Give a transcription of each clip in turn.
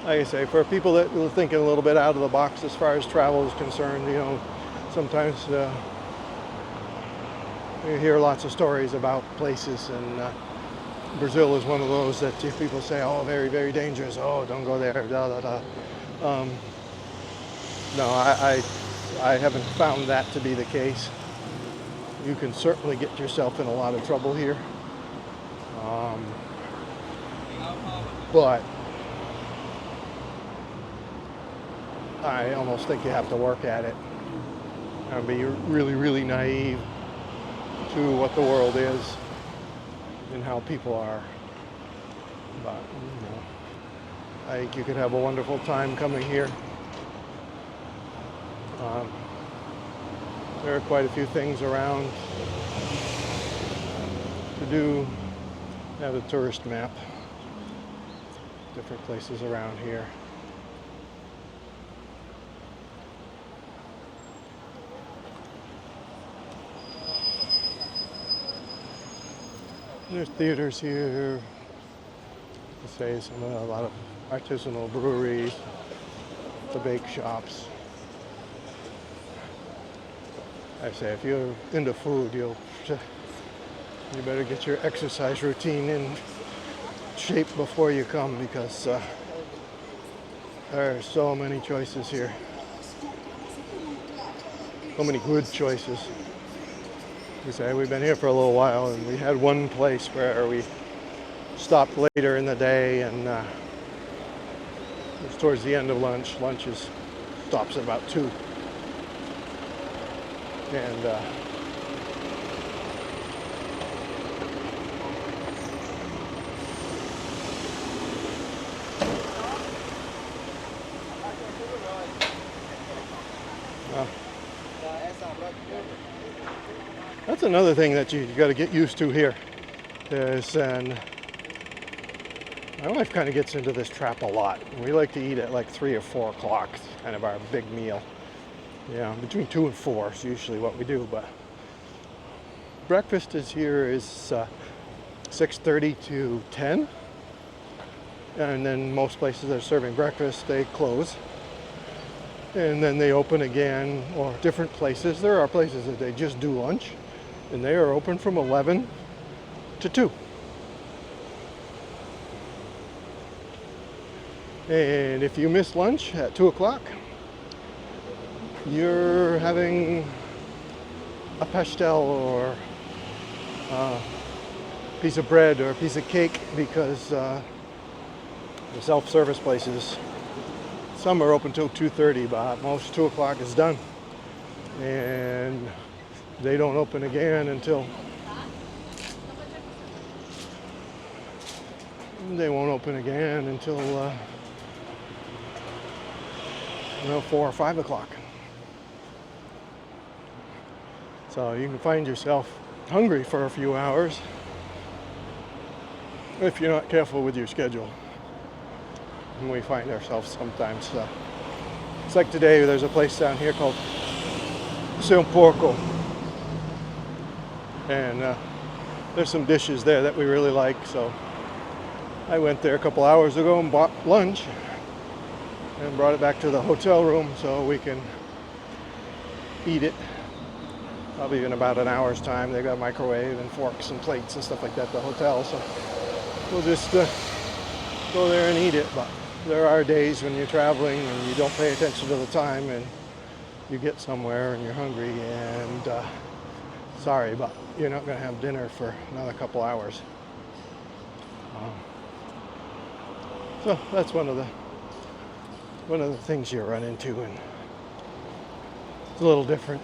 like I say, for people that are thinking a little bit out of the box as far as travel is concerned, sometimes you hear lots of stories about places, and Brazil is one of those that people say, oh, very, very dangerous. Oh, don't go there. Da da da. No, I haven't found that to be the case. You can certainly get yourself in a lot of trouble here, but I almost think you have to work at it and be really, really naive to what the world is and how people are. But I think you could have a wonderful time coming here. There are quite a few things around to do. I have a tourist map, different places around here. There's theaters here. I say a lot of artisanal breweries, the bake shops. I say if you're into food, you better get your exercise routine in shape before you come, because there are so many choices here. So many good choices. We say we've been here for a little while, and we had one place where we stopped later in the day, and it was towards the end of lunch. Lunch stops at about 2. And that's another thing that you got to get used to here. And my wife kind of gets into this trap a lot. We like to eat at like 3 or 4 o'clock, kind of our big meal. Yeah, between 2 and 4 is usually what we do. But breakfast is 6:30 to 10, and then most places that are serving breakfast, they close, and then they open again. Or different places, there are places that they just do lunch, and they are open from 11 to 2. And if you miss lunch at 2 o'clock, you're having a pastel or a piece of bread or a piece of cake, because the self-service places, some are open till 2:30, but most 2 o'clock is done, and they don't open again until they won't open again until 4 or 5 o'clock. So you can find yourself hungry for a few hours if you're not careful with your schedule. And we find ourselves sometimes, it's like today, there's a place down here called São Porco, and there's some dishes there that we really like. So I went there a couple hours ago and bought lunch and brought it back to the hotel room so we can eat it. Probably in about an hour's time. They've got a microwave and forks and plates and stuff like that at the hotel, so we'll just go there and eat it. But there are days when you're traveling and you don't pay attention to the time, and you get somewhere and you're hungry, and sorry, but you're not going to have dinner for another couple hours. So that's one of the things you run into, and it's a little different.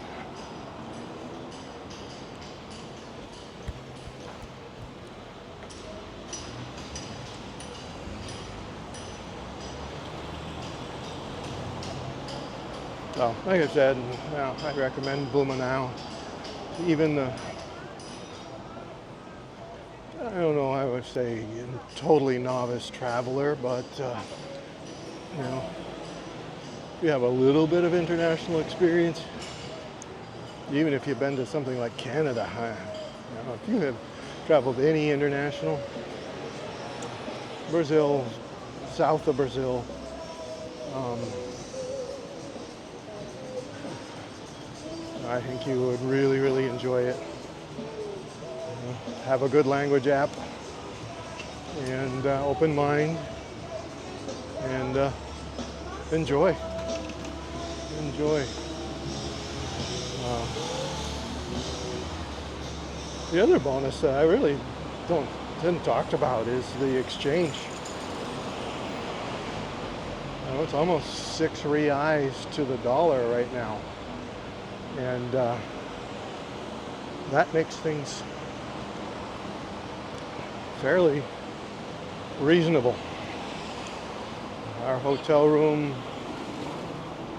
So, like I said, I recommend Blumenau. Even I don't know, I would say a totally novice traveler, but if you have a little bit of international experience, even if you've been to something like Canada, if you have traveled any international, Brazil, south of Brazil, Um, I think you would really, really enjoy it. Have a good language app and open mind and enjoy. Enjoy. The other bonus that I really didn't talk about is the exchange. It's almost 6 reais to the dollar right now, and that makes things fairly reasonable. Our hotel room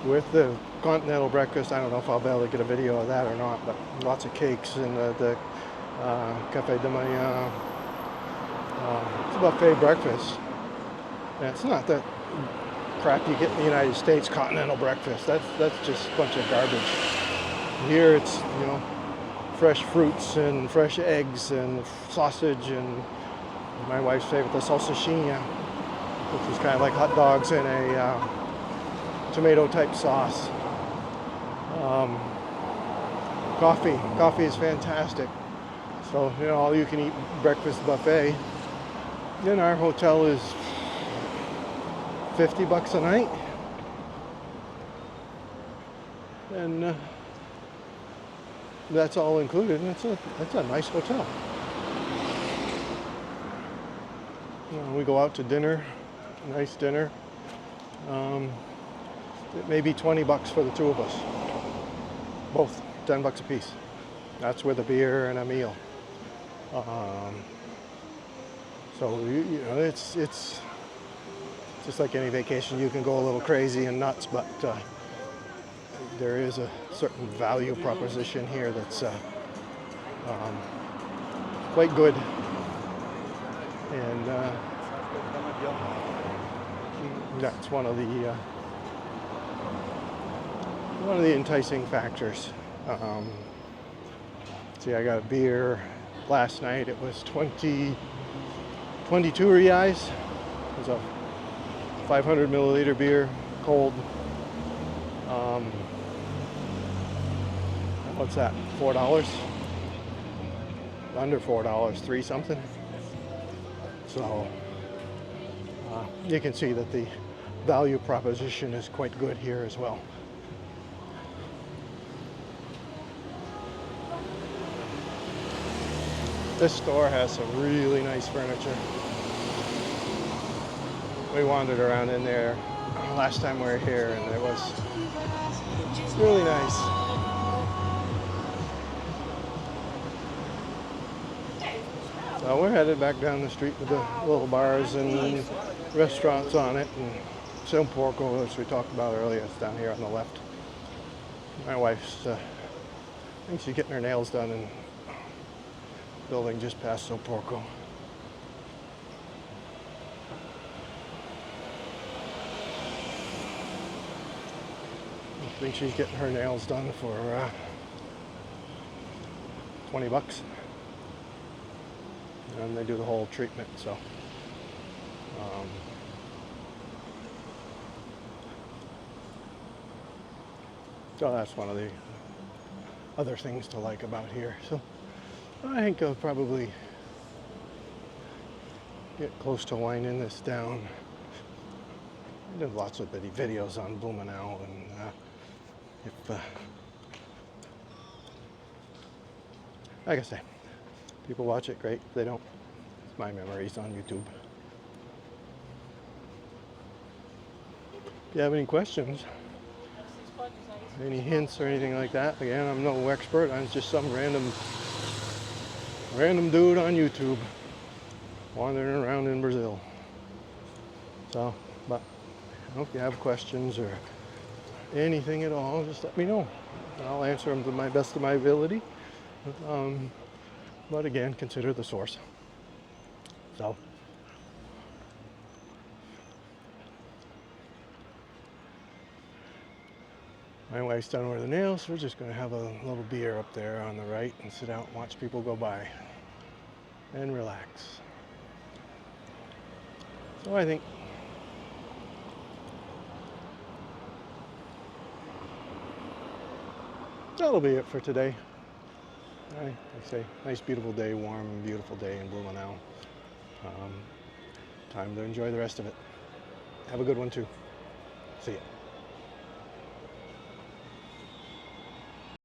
with the continental breakfast, I don't know if I'll be able to get a video of that or not, but lots of cakes and the café de manhã. It's a buffet breakfast. And it's not that crap you get in the United States, continental breakfast. That's just a bunch of garbage. Here it's, fresh fruits and fresh eggs and sausage and my wife's favorite, the salsichinha, which is kind of like hot dogs in a tomato type sauce. Coffee is fantastic. So, all you can eat breakfast buffet. Then our hotel is $50 a night. And that's all included. That's a nice hotel. We go out to dinner, nice dinner. It may be $20 for the two of us. Both, $10 a piece. That's with a beer and a meal. So it's just like any vacation. You can go a little crazy and nuts, but there is a certain value proposition here that's quite good. And that's one of the enticing factors. See, I got a beer last night. It was 22 reais. It was a 500 milliliter beer, cold. What's that? $4? Under $4, 3 something. So you can see that the value proposition is quite good here as well. This store has some really nice furniture. We wandered around in there last time we were here, and it was really nice. So we're headed back down the street with the little bars and restaurants on it, and São Porco, as we talked about earlier, is down here on the left. My wife's, I think she's getting her nails done in the building just past São Porco. I think she's getting her nails done for $20. And they do the whole treatment, so so that's one of the other things to like about here. So I think I'll probably get close to winding this down. I did lots of videos on Blumenau, and if like I say, people watch it, great. If they don't, it's my memories on YouTube. If you have any questions, any hints or anything like that, again, I'm no expert. I'm just some random dude on YouTube wandering around in Brazil. So, but if you have questions or anything at all, just let me know. I'll answer them to my best of my ability. But again, consider the source. So, my wife's done with the nails. We're just going to have a little beer up there on the right and sit out and watch people go by and relax. So I think that'll be it for today. Like I say, nice, beautiful day, warm, beautiful day in Blumenau. Time to enjoy the rest of it. Have a good one too. See ya.